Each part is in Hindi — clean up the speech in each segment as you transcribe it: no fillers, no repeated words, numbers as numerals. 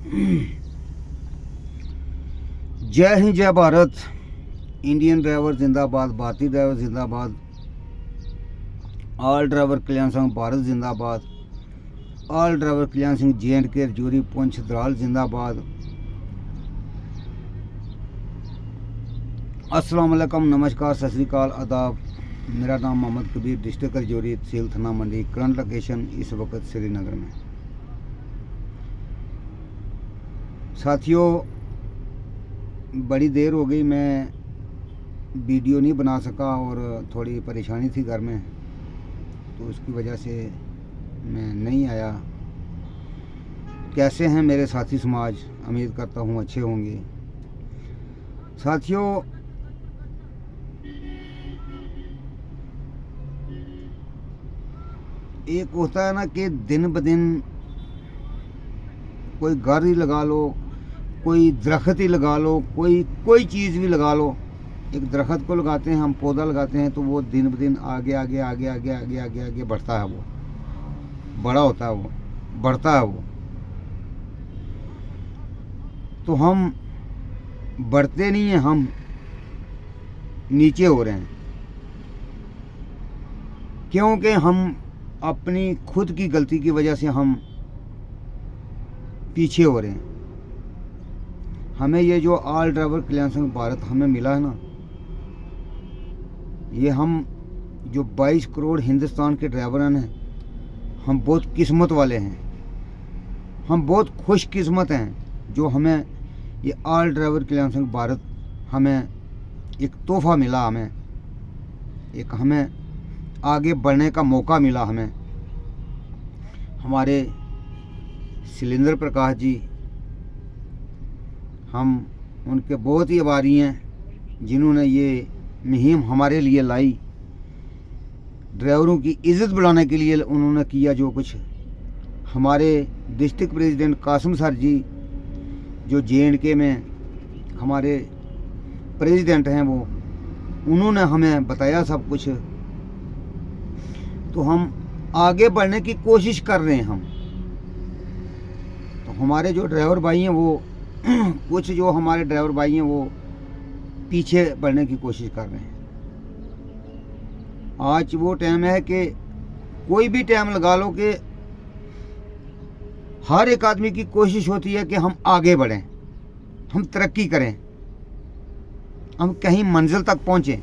जय हिंद, जय भारत। इंडियन ड्राइवर जिंदाबाद, भारतीय ड्राइवर जिंदाबाद, ऑल ड्राइवर कल्याण संघ भारत जिंदाबाद, all driver Kalyan Singh J&K Rajouri Poonch द्राल जिंदाबाद। अस्सलाम वालेकुम, नमस्कार, सत श्री अकाल, आदाब। मेरा नाम मोहम्मद कबीर, डिस्ट्रिक्ट रजौरी, तहसील थना मंडी। करंट लोकेशन इस वक्त श्रीनगर में। साथियों, बड़ी देर हो गई, मैं वीडियो नहीं बना सका और थोड़ी परेशानी थी घर में, तो उसकी वजह से मैं नहीं आया। कैसे हैं मेरे साथी समाज? उम्मीद करता हूँ अच्छे होंगे। साथियों, एक होता है ना कि दिन ब दिन कोई घर ही लगा लो, कोई दरख्त ही लगा लो, कोई चीज़ भी लगा लो। एक दरख्त को लगाते हैं हम, पौधा लगाते हैं, तो वो दिन ब दिन आगे आगे आगे आगे आगे आगे आगे बढ़ता है, वो बड़ा होता है, वो बढ़ता है वो। तो हम बढ़ते नहीं हैं, हम नीचे हो रहे हैं, क्योंकि हम अपनी खुद की गलती की वजह से हम पीछे हो रहे हैं। हमें ये जो ऑल ड्राइवर कल्याण संघ भारत हमें मिला है ना, ये हम जो 22 करोड़ हिंदुस्तान के ड्राइवर हैं, हम बहुत किस्मत वाले हैं, हम बहुत खुशकिस्मत हैं जो हमें ये ऑल ड्राइवर कल्याण संघ भारत हमें एक तोहफा मिला, हमें आगे बढ़ने का मौका मिला। हमें हमारे शैलेंद्र प्रकाश जी, हम उनके बहुत ही आभारी हैं जिन्होंने ये मुहिम हमारे लिए लाई। ड्राइवरों की इज़्ज़त बढ़ाने के लिए उन्होंने किया जो कुछ। हमारे डिस्ट्रिक्ट प्रेसिडेंट कासिम सर जी, जो J&K में हमारे प्रेसिडेंट हैं, वो उन्होंने हमें बताया सब कुछ। तो हम आगे बढ़ने की कोशिश कर रहे हैं हम। तो हमारे जो ड्राइवर भाई हैं, वो कुछ जो हमारे ड्राइवर भाई हैं, वो पीछे बढ़ने की कोशिश कर रहे हैं। आज वो टाइम है कि कोई भी टाइम लगा लो कि हर एक आदमी की कोशिश होती है कि हम आगे बढ़ें, हम तरक्की करें, हम कहीं मंजिल तक पहुंचें।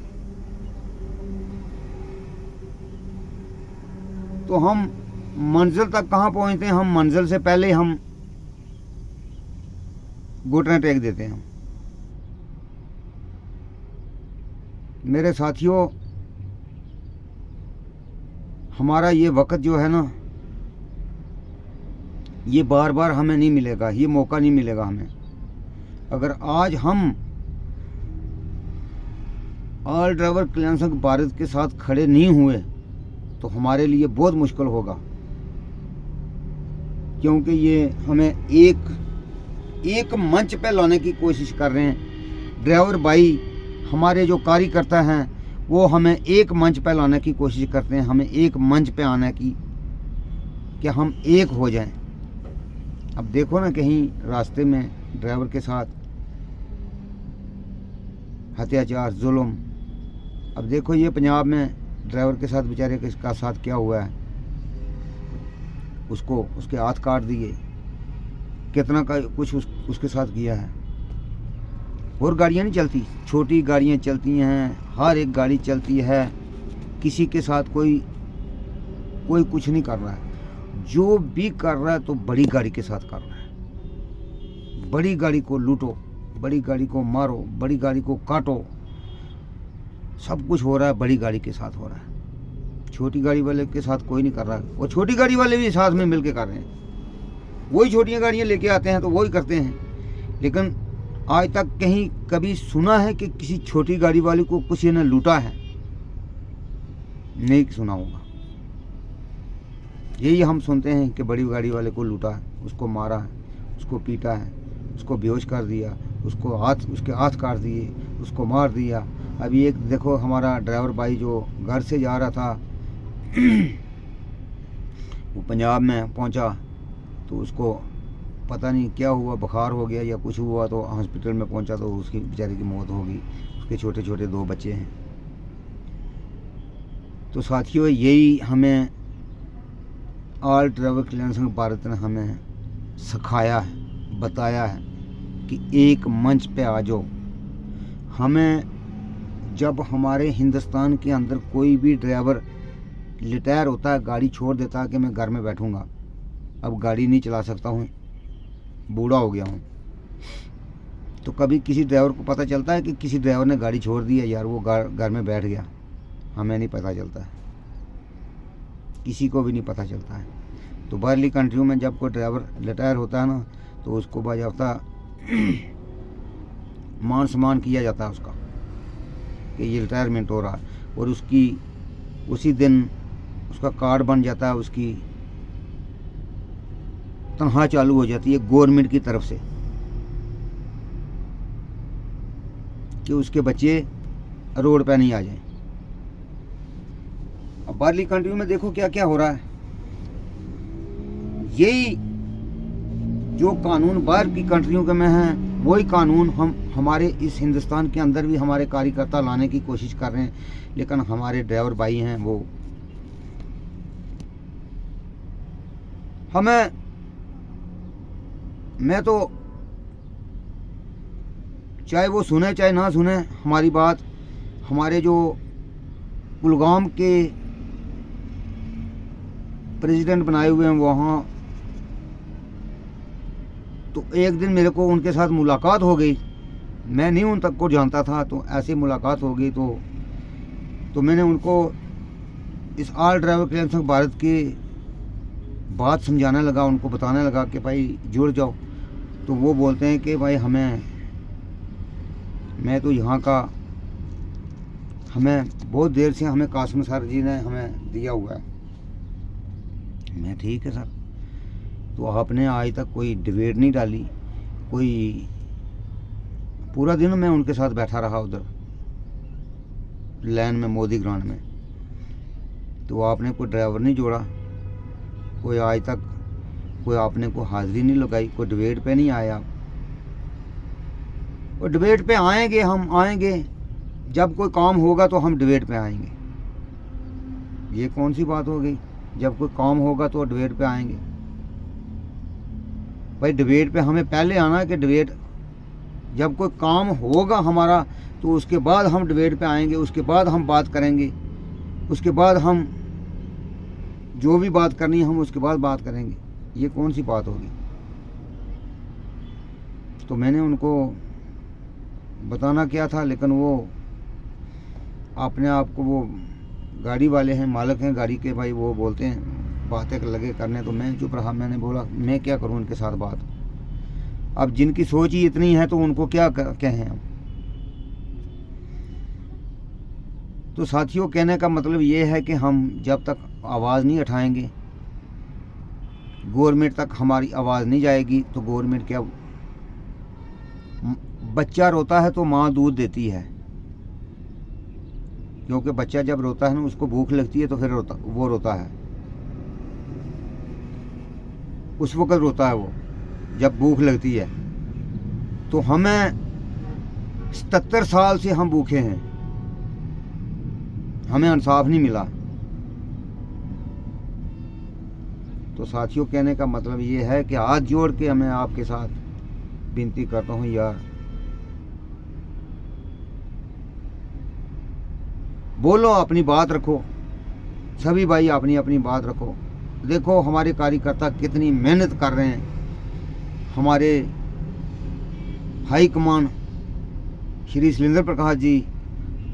तो हम मंजिल तक कहाँ पहुंचते हैं? हम मंजिल से पहले हम घुटने टेक देते हैं। मेरे साथियों, हमारा ये वक्त जो है ना, ये बार बार हमें नहीं मिलेगा, ये मौका नहीं मिलेगा हमें। अगर आज हम ऑल ड्राइवर कल्याण संघ भारत के साथ खड़े नहीं हुए तो हमारे लिए बहुत मुश्किल होगा, क्योंकि ये हमें एक मंच पे लाने की कोशिश कर रहे हैं। ड्राइवर भाई, हमारे जो कार्यकर्ता हैं, वो हमें एक मंच पे लाने की कोशिश करते हैं, हमें एक मंच पे आने की, कि हम एक हो जाएं। अब देखो ना, कहीं रास्ते में ड्राइवर के साथ अत्याचार, जुल्म। अब देखो ये पंजाब में ड्राइवर के साथ बेचारे के साथ क्या हुआ है, उसको उसके हाथ काट दिए, कितना का कुछ उसके साथ किया है। और गाड़ियाँ नहीं चलती, छोटी गाड़ियाँ चलती हैं, हर एक गाड़ी चलती है, किसी के साथ कोई कुछ नहीं कर रहा है। जो भी कर रहा है तो बड़ी गाड़ी के साथ कर रहा है। बड़ी गाड़ी को लूटो, बड़ी गाड़ी को मारो, बड़ी गाड़ी को काटो, सब कुछ हो रहा है बड़ी गाड़ी के साथ हो रहा है। छोटी गाड़ी वाले के साथ कोई नहीं कर रहा है। और छोटी गाड़ी वाले भी साथ में मिल के कर रहे हैं। वही छोटियाँ गाड़ियाँ लेके आते हैं तो वही करते हैं। लेकिन आज तक कहीं कभी सुना है कि किसी छोटी गाड़ी वाले को किसी ने लूटा है? नहीं सुना होगा। यही हम सुनते हैं कि बड़ी गाड़ी वाले को लूटा है, उसको मारा है, उसको पीटा है, उसको बेहोश कर दिया, उसके हाथ काट दिए, उसको मार दिया। अभी एक देखो, हमारा ड्राइवर भाई जो घर से जा रहा था वो पंजाब में पहुंचा तो उसको पता नहीं क्या हुआ, बुखार हो गया या कुछ हुआ, तो हॉस्पिटल में पहुंचा तो उसकी बेचारे की मौत हो गई। उसके छोटे छोटे 2 बच्चे हैं। तो साथियों, यही हमें ऑल ट्रैवल कल्याण संघ भारत ने हमें सिखाया है, बताया है कि एक मंच पे आ जाओ। हमें जब हमारे हिंदुस्तान के अंदर कोई भी ड्राइवर रिटायर होता है, गाड़ी छोड़ देता है कि मैं घर में बैठूंगा, अब गाड़ी नहीं चला सकता हूँ, बूढ़ा हो गया हूँ, तो कभी किसी ड्राइवर को पता चलता है कि किसी ड्राइवर ने गाड़ी छोड़ दी है, यार वो घर में बैठ गया? हमें नहीं पता चलता है, किसी को भी नहीं पता चलता है। तो बाहरली कंट्रियों में जब कोई ड्राइवर रिटायर होता है ना, तो उसको बाज़ाब्ता मान सम्मान किया जाता है उसका कि ये रिटायरमेंट हो रहा है, और उसकी उसी दिन उसका कार्ड बन जाता है, उसकी तनख्वाह चालू हो जाती है गवर्नमेंट की तरफ से कि उसके बच्चे रोड पे नहीं आ जाएं। अब बाहरली कंट्रियों में देखो क्या क्या हो रहा है। यही जो कानून बाहर की कंट्रियों के में हैं, वही कानून हम हमारे इस हिंदुस्तान के अंदर भी हमारे कार्यकर्ता लाने की कोशिश कर रहे हैं, लेकिन हमारे ड्राइवर भाई हैं वो हमें, मैं तो चाहे वो सुने चाहे ना सुने हमारी बात, हमारे जो कुलगाम के प्रेसिडेंट बनाए हुए हैं वहाँ, तो एक दिन मेरे को उनके साथ मुलाकात हो गई। मैं नहीं उन तक को जानता था, तो ऐसे मुलाकात हो गई। तो मैंने उनको इस ऑल ड्राइवर कल्याण संघ भारत की बात समझाने लगा, उनको बताने लगा कि भाई जुड़ जाओ। तो वो बोलते हैं कि भाई मैं तो यहाँ का, हमें बहुत देर से हमें कासिम सर जी ने हमें दिया हुआ है। मैं ठीक है सर, तो आपने आज तक कोई डिबेट नहीं डाली, कोई पूरा दिन मैं उनके साथ बैठा रहा उधर लाइन में मोदी ग्राउंड में, तो आपने कोई ड्राइवर नहीं जोड़ा, कोई आज तक कोई आपने को हाजिरी नहीं लगाई, कोई डिबेट पे नहीं आया। और डिबेट पे आएंगे, हम आएंगे जब कोई काम होगा तो हम डिबेट पे आएंगे। ये कौन सी बात हो गई? जब कोई काम होगा तो डिबेट पे आएंगे? भाई डिबेट पे हमें पहले आना है कि डिबेट जब कोई काम होगा हमारा तो उसके बाद हम डिबेट पे आएंगे, उसके बाद हम बात करेंगे, उसके बाद हम जो भी बात करनी है हम उसके बाद बात करेंगे। ये कौन सी बात होगी? तो मैंने उनको बताना क्या था, लेकिन वो अपने आप को, वो गाड़ी वाले हैं, मालिक हैं गाड़ी के, भाई वो बोलते हैं बातें लगे करने, तो मैं चुप रहा। मैंने बोला मैं क्या करूं उनके साथ बात। अब जिनकी सोच ही इतनी है तो उनको क्या कहें हम। तो साथियों, कहने का मतलब ये है कि हम जब तक आवाज़ नहीं उठाएंगे, गवर्नमेंट तक हमारी आवाज़ नहीं जाएगी, तो गवर्नमेंट क्या, बच्चा रोता है तो माँ दूध देती है, क्योंकि बच्चा जब रोता है ना, उसको भूख लगती है तो फिर वो रोता है, उस वक्त रोता है वो जब भूख लगती है। तो हमें 77 साल से हम भूखे हैं, हमें इंसाफ नहीं मिला। तो साथियों, कहने का मतलब ये है कि हाथ जोड़ के मैं आपके साथ विनती करता हूँ, यार बोलो, अपनी बात रखो, सभी भाई अपनी अपनी बात रखो। देखो हमारे कार्यकर्ता कितनी मेहनत कर रहे हैं, हमारे हाई कमान श्री शैलेंद्र प्रकाश जी,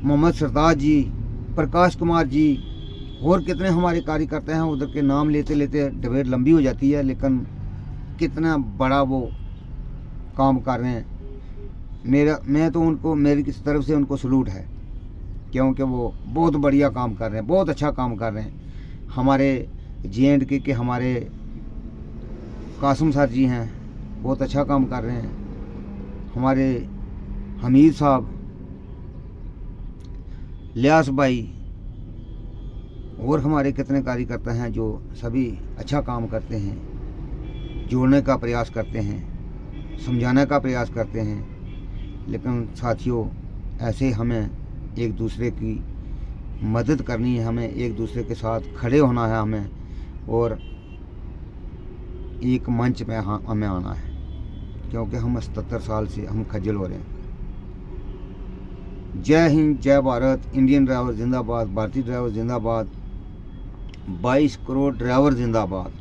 मोहम्मद सरताज जी, प्रकाश कुमार जी, और कितने हमारे कार्यकर्ता हैं, उधर के नाम लेते लेते डिबेट लंबी हो जाती है, लेकिन कितना बड़ा वो काम कर रहे हैं। मैं तो उनको, मेरी किस तरफ से उनको सलूट है, क्योंकि वो बहुत बढ़िया काम कर रहे हैं, बहुत अच्छा काम कर रहे हैं। हमारे JNK के हमारे कासिम सर जी हैं, बहुत अच्छा काम कर रहे हैं। हमारे हमीद साहब, लियास भाई, और हमारे कितने कार्यकर्ता हैं जो सभी अच्छा काम करते हैं। जोड़ने का प्रयास करते हैं, समझाने का प्रयास करते हैं, लेकिन साथियों ऐसे हमें एक दूसरे की मदद करनी है, हमें एक दूसरे के साथ खड़े होना है हमें, और एक मंच पे हमें आना है, क्योंकि हम 77 साल से हम खज्जल हो रहे हैं। जय हिंद, जय भारत, इंडियन ड्राइवर जिंदाबाद, भारतीय ड्राइवर जिंदाबाद, 22 करोड़ ड्राइवर जिंदाबाद।